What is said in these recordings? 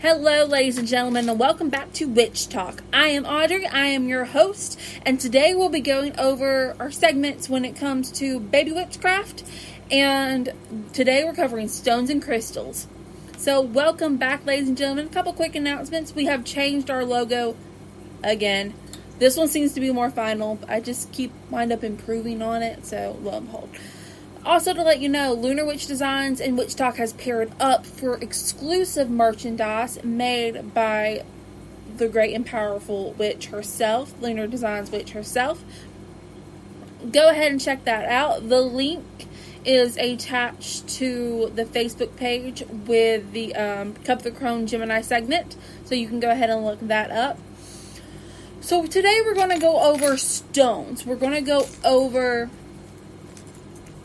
Hello, ladies and gentlemen, and welcome back to Witch Talk. I am Audrey, I am your host, and today we'll be going over our segments when it comes to baby witchcraft, and today we're covering stones and crystals. So, welcome back, ladies and gentlemen. A couple quick announcements. We have changed our logo again. This one seems to be more final. I just wind up improving on it, so lo and behold. Also, to let you know, Lunar Witch Designs and Witch Talk has paired up for exclusive merchandise made by the great and powerful witch herself, Lunar Designs Witch herself. Go ahead and check that out. The link is attached to the Facebook page with the Cup of the Crone Gemini segment, so you can go ahead and look that up. So today we're going to go over stones. We're going to go over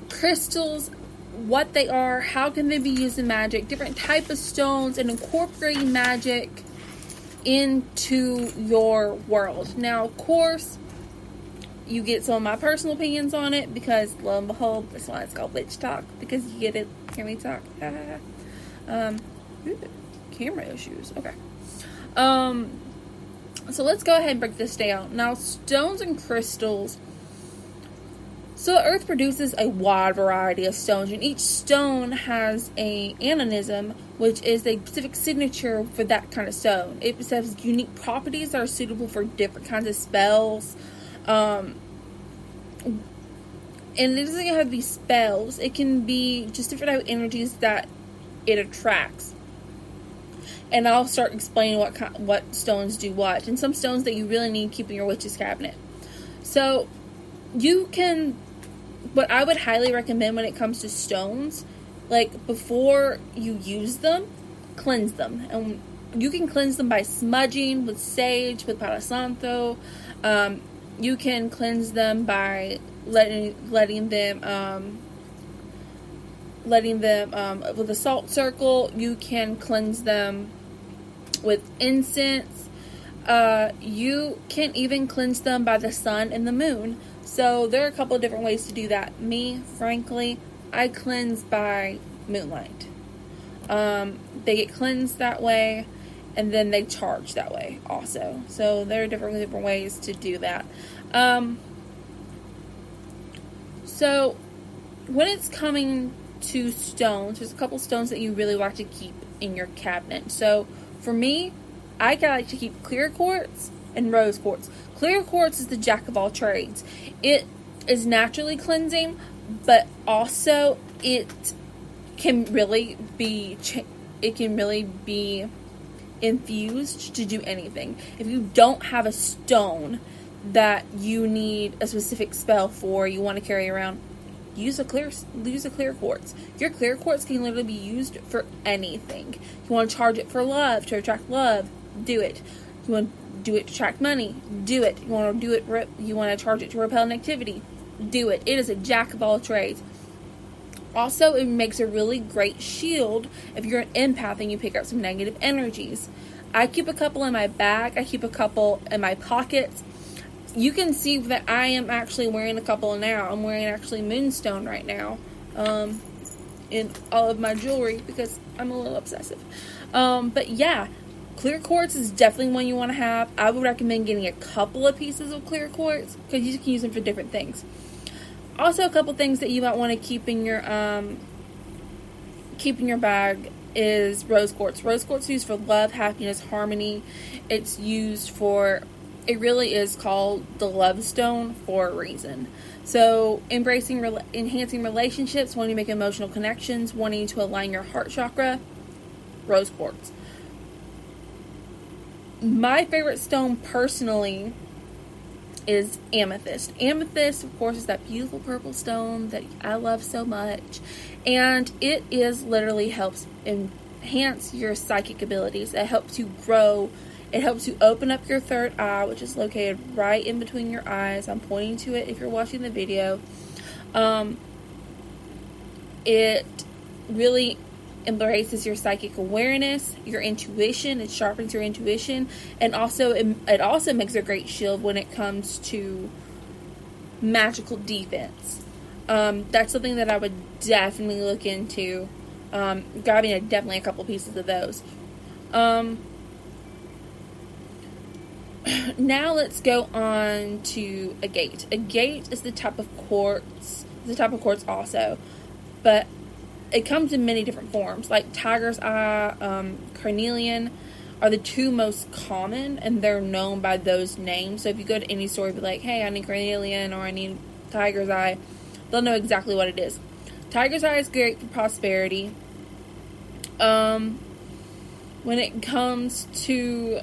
crystals, what they are, how can they be used in magic, different type of stones, and incorporating magic into your world. Now, of course, you get some of my personal opinions on it because, lo and behold, that's why it's called Witch Talk, because you get it, hear me talk. Camera issues. Okay. So let's go ahead and break this down. Now, stones and crystals. So the earth produces a wide variety of stones, and each stone has an anonism, which is a specific signature for that kind of stone. It possesses unique properties that are suitable for different kinds of spells. And it doesn't have to be spells. It can be just different type of energies that it attracts. And I'll start explaining what stones do what. And some stones that you really need to keep in your witch's cabinet. So you can... What I would highly recommend when it comes to stones, like before you use them, cleanse them. And you can cleanse them by smudging with sage, with Palo Santo. You can cleanse them by letting them with a salt circle. You can cleanse them with incense. You can even cleanse them by the sun and the moon. So there are a couple of different ways to do that. Me, frankly, I cleanse by moonlight. They get cleansed that way, and then they charge that way also. So there are different ways to do that. So when it's coming to stones, there's a couple stones that you really like to keep in your cabinet. So for me, I like to keep clear quartz and rose quartz. Clear quartz is the jack of all trades. It is naturally cleansing, but also it can really be infused to do anything. If you don't have a stone that you need a specific spell for, you want to carry around, use a clear quartz. Your clear quartz can literally be used for anything. You want to charge it for love, to attract love, do it. You want to do it to attract money, do it. You want to charge it to repel negativity, do it. It is a jack of all trades. Also, it makes a really great shield if you're an empath and you pick up some negative energies. I keep a couple in my bag. I keep a couple in my pockets. You can see that I am actually wearing a couple now. I'm wearing actually moonstone right now in all of my jewelry because I'm a little obsessive. But yeah, clear quartz is definitely one you want to have. I would recommend getting a couple of pieces of clear quartz because you can use them for different things. Also, a couple things that you might want to keep in your bag is rose quartz. Rose quartz is used for love, happiness, harmony. It really is called the love stone for a reason. So, enhancing relationships, wanting to make emotional connections, wanting to align your heart chakra, rose quartz. My favorite stone personally is amethyst. Amethyst, of course, is that beautiful purple stone that I love so much. And it literally helps enhance your psychic abilities. It helps you grow. It helps you open up your third eye, which is located right in between your eyes. I'm pointing to it if you're watching the video. It really embraces your psychic awareness, your intuition. It sharpens your intuition, and also it also makes a great shield when it comes to magical defense. That's something that I would definitely look into. Grabbing definitely a couple pieces of those. Now let's go on to agate. Agate is the type of quartz. The type of quartz also, but it comes in many different forms. Like tiger's eye, carnelian are the two most common, and they're known by those names. So if you go to any store, be like, "Hey, I need carnelian," or "I need tiger's eye," they'll know exactly what it is. Tiger's eye is great for prosperity. When it comes to,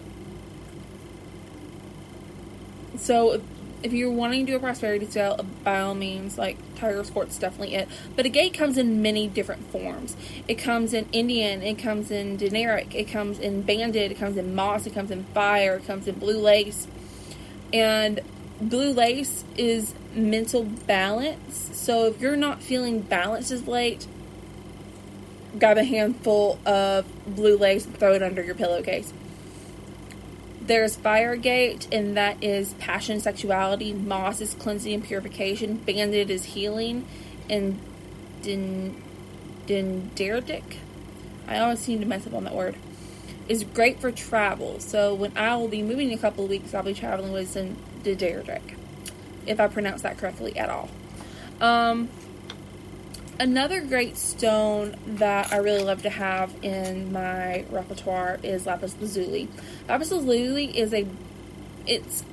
so if you're wanting to do a prosperity spell, by all means, like tiger's quartz is definitely it. But agate comes in many different forms. It comes in Indian, it comes in generic, it comes in banded, it comes in moss, it comes in fire, it comes in blue lace. And blue lace is mental balance. So if you're not feeling balanced as late, grab a handful of blue lace and throw it under your pillowcase. There's fire agate, and that is passion, sexuality. Moss is cleansing and purification. Banded is healing. And dendritic, I always seem to mess up on that word, is great for travel. So when I will be moving in a couple of weeks, I'll be traveling with some dendritic, if I pronounce that correctly at all. Another great stone that I really love to have in my repertoire is lapis lazuli. Lapis lazuli is it's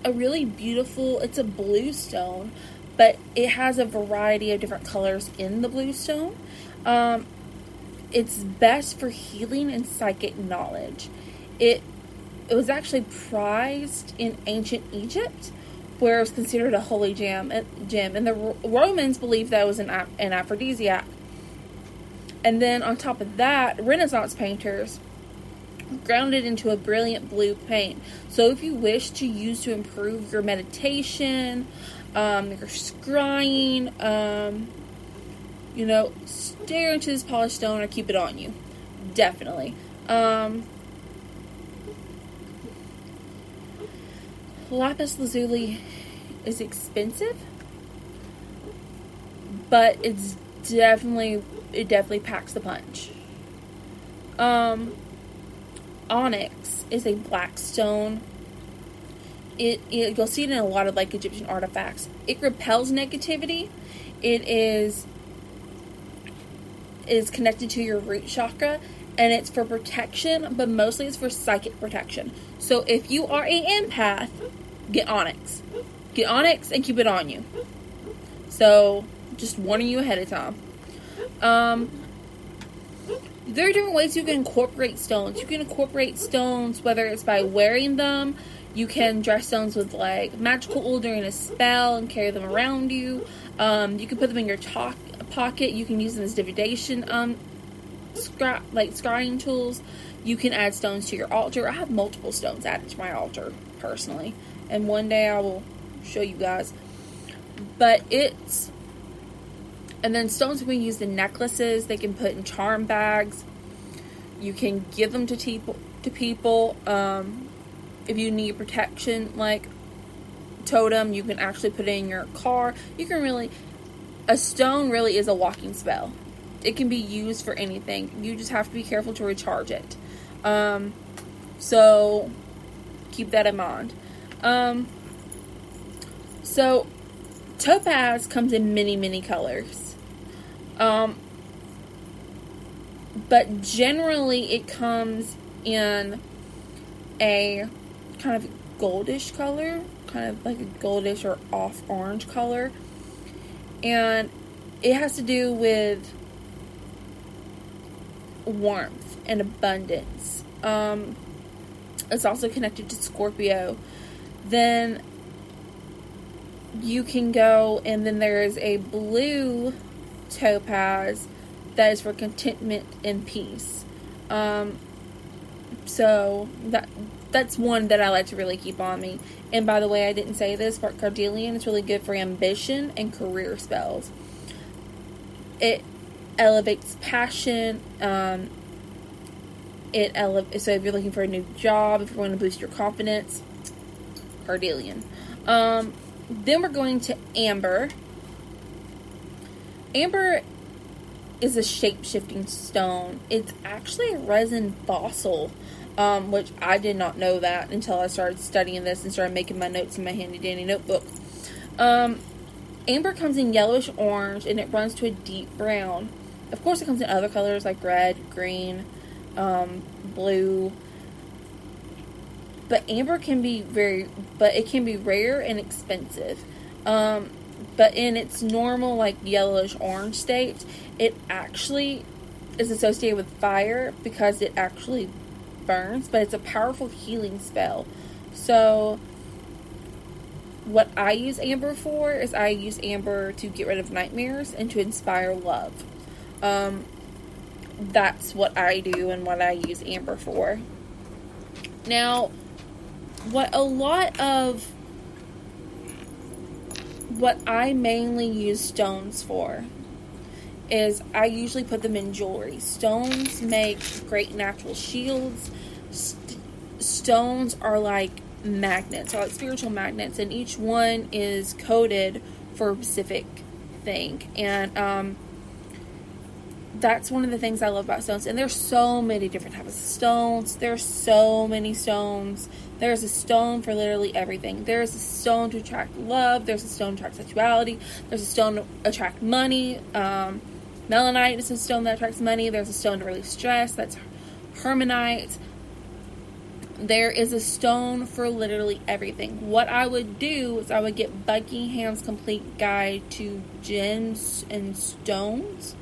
a really beautiful, it's a blue stone, but it has a variety of different colors in the blue stone. It's best for healing and psychic knowledge. It was actually prized in ancient Egypt, where it was considered a holy gem, and the Romans believed that it was an aphrodisiac. And then on top of that, Renaissance painters ground it into a brilliant blue paint. So if you wish to use to improve your meditation, your scrying, stare into this polished stone or keep it on you. Definitely. Lapis lazuli is expensive, but it definitely packs the punch. Onyx is a black stone. You'll see it in a lot of like Egyptian artifacts. It repels negativity. It is connected to your root chakra, and it's for protection, but mostly it's for psychic protection. So if you are an empath, get onyx. Get onyx and keep it on you. So, just warning you ahead of time. There are different ways you can incorporate stones. You can incorporate stones, whether it's by wearing them. You can dress stones with like magical oil during a spell and carry them around you. You can put them in your pocket. You can use them as divination scrying tools. You can add stones to your altar. I have multiple stones added to my altar personally, and one day I will show you guys. And then stones can be used in necklaces. They can put in charm bags. You can give them to people. If you need protection, like totem, you can actually put it in your car. A stone really is a walking spell. It can be used for anything. You just have to be careful to recharge it. So keep that in mind. So topaz comes in many, many colors. But generally it comes in a kind of goldish color, kind of like a goldish or off orange color. And it has to do with warmth and abundance. It's also connected to Scorpio. Then you can go, and then there is a blue topaz that is for contentment and peace. So that's one that I like to really keep on me. And by the way, I didn't say this, but carnelian is really good for ambition and career spells. It elevates passion. So if you're looking for a new job, if you want to boost your confidence, carnelian. Then we're going to amber. Amber is a shape-shifting stone. It's actually a resin fossil, which I did not know that until I started studying this and started making my notes in my handy-dandy notebook. Amber comes in yellowish orange, and it runs to a deep brown. Of course, it comes in other colors like red, green, blue. But amber can be rare and expensive. But in its normal, like, yellowish orange state, it actually is associated with fire because it actually burns, but it's a powerful healing spell. So what I use amber for is I use amber to get rid of nightmares and to inspire love. That's what I do and what I use amber for. Now, what I mainly use stones for is I usually put them in jewelry. Stones make great natural shields. Stones are like magnets, are like spiritual magnets, and each one is coded for a specific thing. And that's one of the things I love about stones. And there's so many different types of stones. There's so many stones. There's a stone for literally everything. There's a stone to attract love. There's a stone to attract sexuality. There's a stone to attract money. Melanite is a stone that attracts money. There's a stone to release stress. That's hermanite. There is a stone for literally everything. What I would do is I would get Buckingham's Complete Guide to Gems and Stones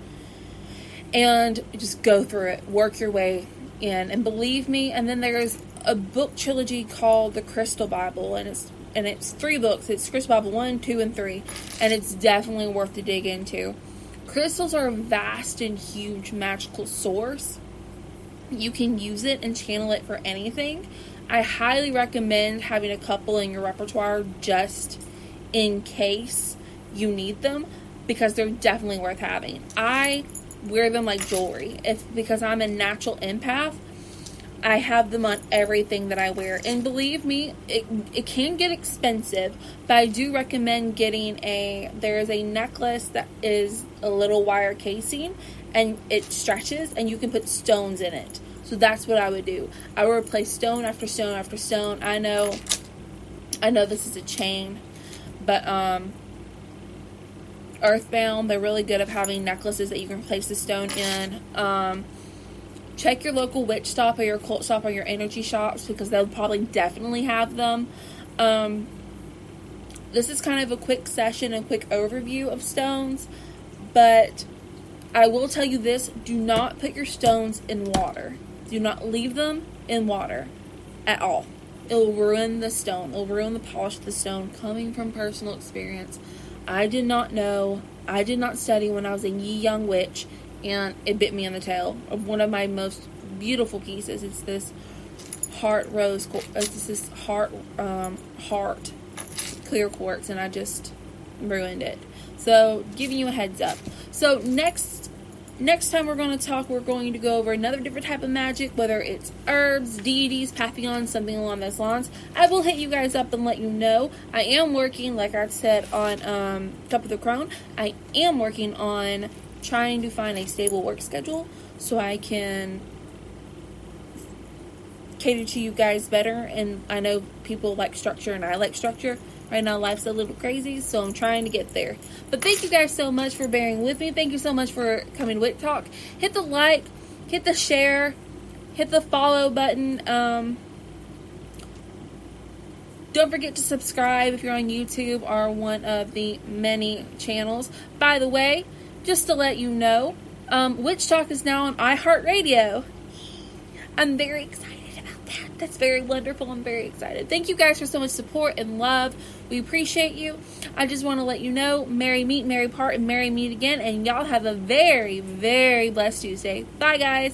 and just go through it. Work your way in. And believe me, and then there's a book trilogy called the Crystal Bible, and it's 3 books. It's Crystal Bible 1, 2, and 3, and it's definitely worth to dig into. Crystals are a vast and huge magical source. You can use it and channel it for anything. I highly recommend having a couple in your repertoire just in case you need them, because they're definitely worth having. I wear them like jewelry. Because I'm a natural empath, I have them on everything that I wear. And believe me, it can get expensive, but I do recommend getting there is a necklace that is a little wire casing, and it stretches, and you can put stones in it. So that's what I would do. I would replace stone after stone after stone. I know this is a chain, but Earthbound, they're really good at having necklaces that you can place the stone in. Check your local witch stop or your cult stop or your energy shops, because they'll probably definitely have them. This is kind of a quick session and quick overview of stones, but I will tell you this: do not put your stones in water. Do not leave them in water at all. It will ruin the stone. It will ruin the polish of the stone. Coming from personal experience, I did not know. I did not study when I was a young witch, and it bit me in the tail of one of my most beautiful pieces. It's this heart clear quartz, and I just ruined it. So, giving you a heads up. So, next time we're going to go over another different type of magic, whether it's herbs, deities, pantheons, something along those lines. I will hit you guys up and let you know. I am working, like I said, on Cup of the Crown. I am working on trying to find a stable work schedule so I can cater to you guys better. And I know people like structure, and I like structure. Right now, life's a little crazy, so I'm trying to get there. But thank you guys so much for bearing with me. Thank you so much for coming to Witch Talk. Hit the like, hit the share, hit the follow button. Don't forget to subscribe if you're on YouTube or one of the many channels. By the way, just to let you know, Witch Talk is now on iHeartRadio. I'm very excited about that. That's very wonderful. I'm very excited. Thank you guys for so much support and love. We appreciate you. I just want to let you know, merry meet, merry part, and merry meet again. And y'all have a very, very blessed Tuesday. Bye, guys.